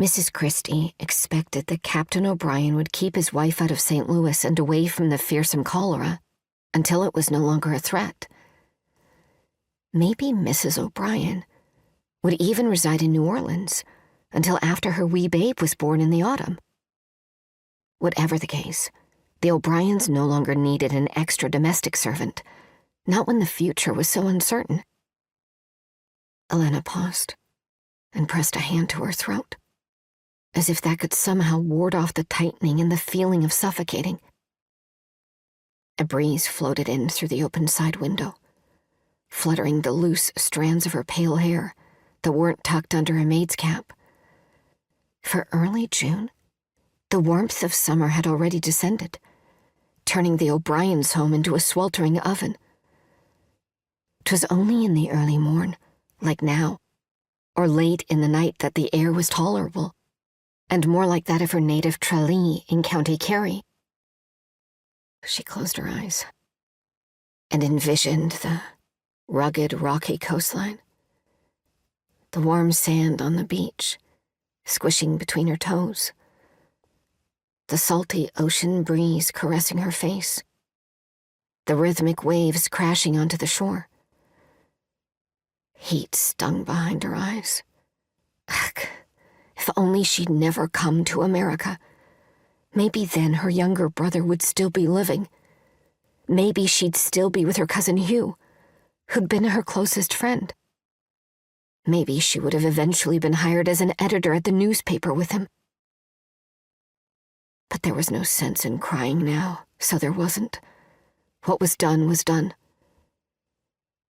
Mrs. Christie expected that Captain O'Brien would keep his wife out of St. Louis and away from the fearsome cholera until it was no longer a threat. Maybe Mrs. O'Brien would even reside in New Orleans until after her wee babe was born in the autumn. Whatever the case, the O'Briens no longer needed an extra domestic servant, not when the future was so uncertain. Alannah paused and pressed a hand to her throat, as if that could somehow ward off the tightening and the feeling of suffocating. A breeze floated in through the open side window, fluttering the loose strands of her pale hair that weren't tucked under a maid's cap. For early June, the warmth of summer had already descended, turning the O'Briens' home into a sweltering oven. 'Twas only in the early morn, like now, or late in the night, that the air was tolerable, and more like that of her native Tralee in County Kerry. She closed her eyes and envisioned the rugged, rocky coastline, the warm sand on the beach, squishing between her toes, the salty ocean breeze caressing her face, the rhythmic waves crashing onto the shore. Heat stung behind her eyes. Ugh, if only she'd never come to America. Maybe then her younger brother would still be living. Maybe she'd still be with her cousin Hugh, who'd been her closest friend. Maybe she would have eventually been hired as an editor at the newspaper with him. But there was no sense in crying now, so there wasn't. What was done was done.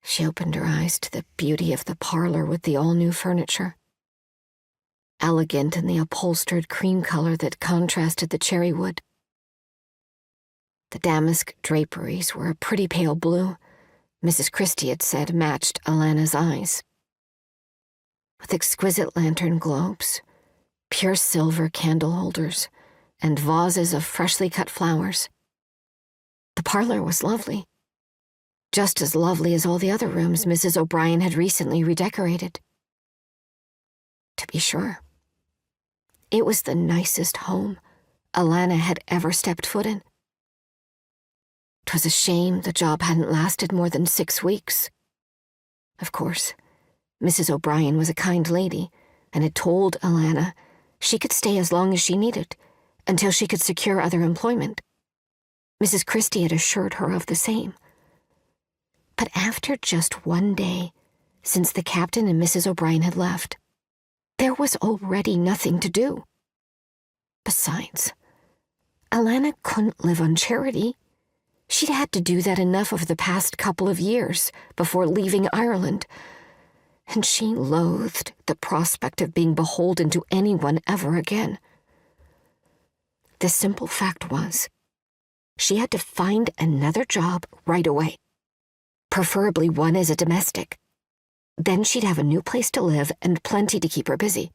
She opened her eyes to the beauty of the parlor with the all-new furniture, elegant in the upholstered cream color that contrasted the cherry wood. The damask draperies were a pretty pale blue. Mrs. Christie had said matched Alannah's eyes. With exquisite lantern globes, pure silver candle holders, and vases of freshly cut flowers. The parlor was lovely, just as lovely as all the other rooms Mrs. O'Brien had recently redecorated. To be sure, it was the nicest home Alannah had ever stepped foot in. 'Twas a shame the job hadn't lasted more than 6 weeks. Of course, Mrs. O'Brien was a kind lady and had told Alannah she could stay as long as she needed, until she could secure other employment. Mrs. Christie had assured her of the same. But after just one day, since the captain and Mrs. O'Brien had left, there was already nothing to do. Besides, Alannah couldn't live on charity. She'd had to do that enough over the past couple of years before leaving Ireland, and she loathed the prospect of being beholden to anyone ever again. The simple fact was, she had to find another job right away, preferably one as a domestic. Then she'd have a new place to live and plenty to keep her busy.